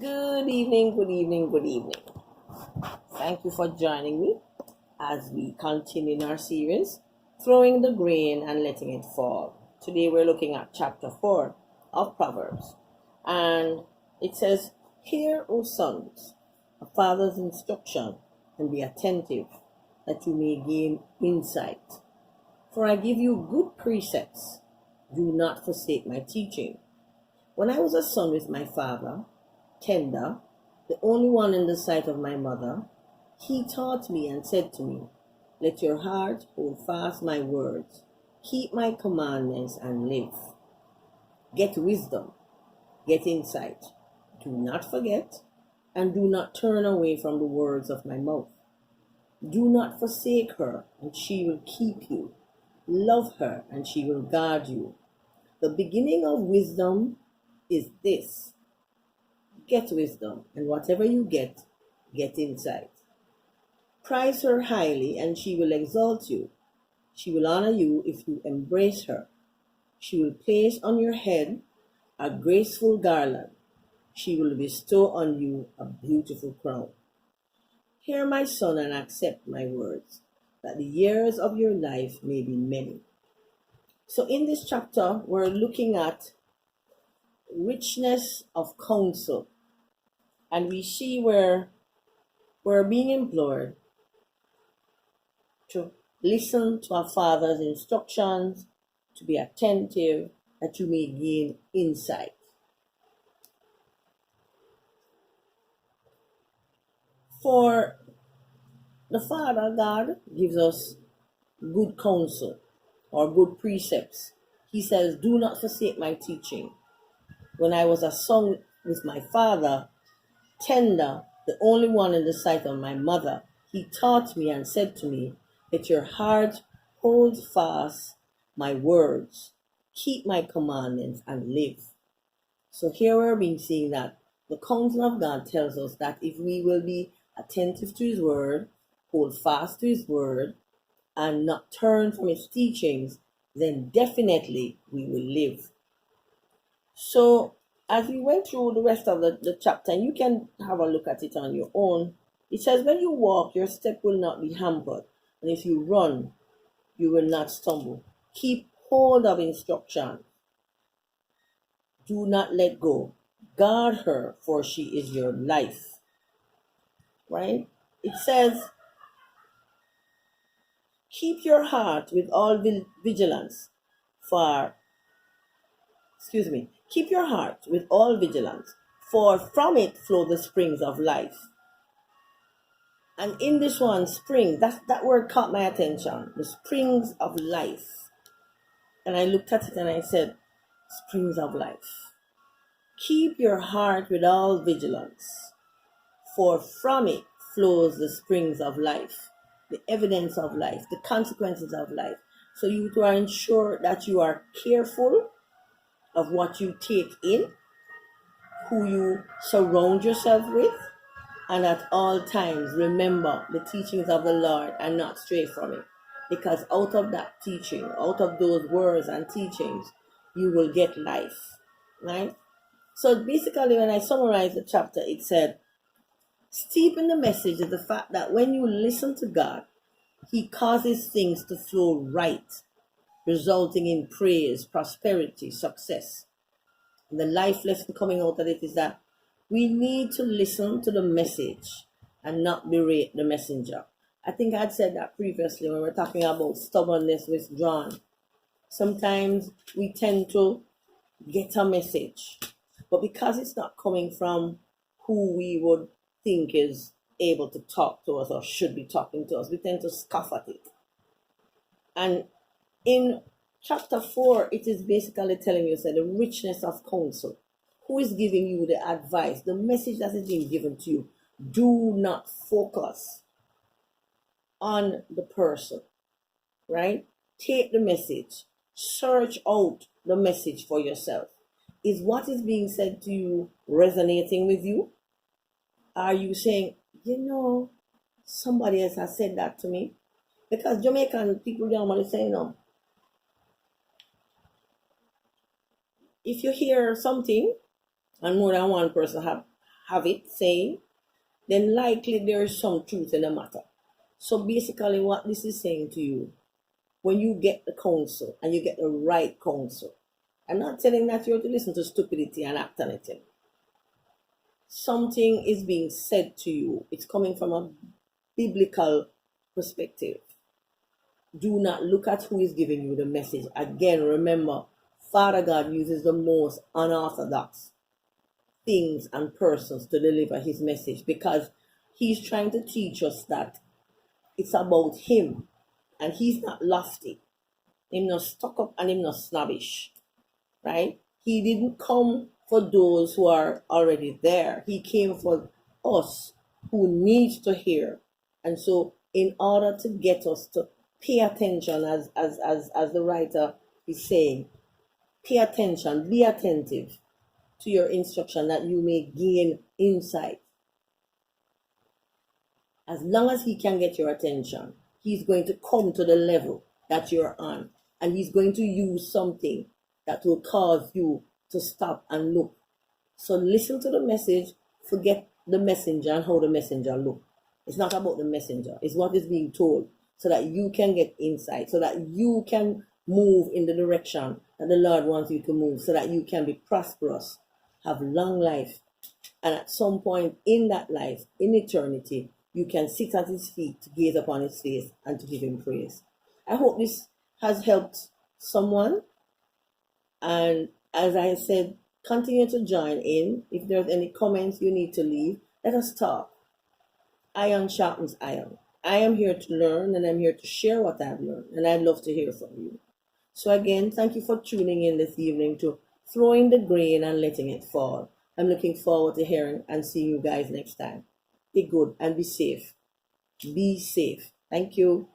Good evening, good evening, good evening. Thank you for joining me as we continue in our series, Throwing the Grain and Letting It Fall. Today we're looking at chapter 4 of Proverbs. And it says, Hear, O sons, a father's instruction, and be attentive, that you may gain insight. For I give you good precepts. Do not forsake my teaching. When I was a son with my father, tender, the only one in the sight of my mother, he taught me and said to me, Let your heart hold fast my words, keep my commandments and live. Get wisdom, get insight. Do not forget, and do not turn away from the words of my mouth. Do not forsake her, and she will keep you. Love her, and she will guard you. The beginning of wisdom is this: get wisdom, and whatever you get insight. Prize her highly, and she will exalt you. She will honor you if you embrace her. She will place on your head a graceful garland. She will bestow on you a beautiful crown. Hear, my son, and accept my words, that the years of your life may be many. So in this chapter, we're looking at richness of counsel. And we see where we're being implored to listen to our Father's instructions, to be attentive, that you may gain insight. For the Father, God, gives us good counsel or good precepts. He says, Do not forsake my teaching. When I was a son with my father, tender, the only one in the sight of my mother, he taught me and said to me, Let your heart hold fast my words, keep my commandments, and live. So here we're being seeing that the counsel of God tells us that if we will be attentive to his word, hold fast to his word, and not turn from his teachings, then definitely we will live. So as we went through the rest of the chapter, and you can have a look at it on your own, it says, when you walk, your step will not be hampered. And if you run, you will not stumble. Keep hold of instruction. Do not let go. Guard her, for she is your life. Right? It says, keep your heart with all vigilance, keep your heart with all vigilance, for from it flow the springs of life. And in this one, spring, that word caught my attention, the springs of life. And I looked at it and I said, springs of life. Keep your heart with all vigilance, for from it flows the springs of life, the evidence of life, the consequences of life. So you to ensure that you are careful of what you take in, who you surround yourself with, and at all times remember the teachings of the Lord and not stray from it. Because out of that teaching, out of those words and teachings, you will get life. Right? So basically, when I summarize the chapter, it said, steep in the message is the fact that when you listen to God, he causes things to flow right, resulting in praise, prosperity, success. And the life lesson coming out of it is that we need to listen to the message and not berate the messenger. I think I had said that previously when we were talking about stubbornness withdrawn. Sometimes we tend to get a message, but because it's not coming from who we would think is able to talk to us or should be talking to us, we tend to scoff at it. And in chapter 4, it is basically telling you the richness of counsel. Who is giving you the advice, the message that is being given to you? Do not focus on the person, right? Take the message. Search out the message for yourself. Is what is being said to you resonating with you? Are you saying, somebody else has said that to me? Because Jamaican people normally say, if you hear something and more than one person have it saying, then likely there is some truth in the matter. So basically, what this is saying to you, when you get the counsel and you get the right counsel, I'm not telling that you're to listen to stupidity and act on it. Something is being said to you. It's coming from a biblical perspective. Do not look at who is giving you the message. Again, remember, Father God uses the most unorthodox things and persons to deliver his message, because he's trying to teach us that it's about him, and he's not lofty. He's not stuck up and he's not snobbish, right? He didn't come for those who are already there. He came for us who need to hear. And so in order to get us to pay attention, as the writer is saying, pay attention, be attentive to your instruction that you may gain insight. As long as he can get your attention, he's going to come to the level that you're on, and he's going to use something that will cause you to stop and look. So listen to the message, forget the messenger and how the messenger look. It's not about the messenger, it's what is being told, so that you can get insight, so that you can move in the direction that the Lord wants you to move, so that you can be prosperous, have long life, and at some point in that life, in eternity, you can sit at his feet to gaze upon his face and to give him praise. I hope this has helped someone. And as I said, continue to join in. If there's any comments you need to leave, let us talk. Iron sharpens iron. I am here to learn, and I'm here to share what I've learned, and I'd love to hear from you. So again, thank you for tuning in this evening to Throwing the Grain and Letting It Fall. I'm looking forward to hearing and seeing you guys next time. Be good and be safe. Be safe. Thank you.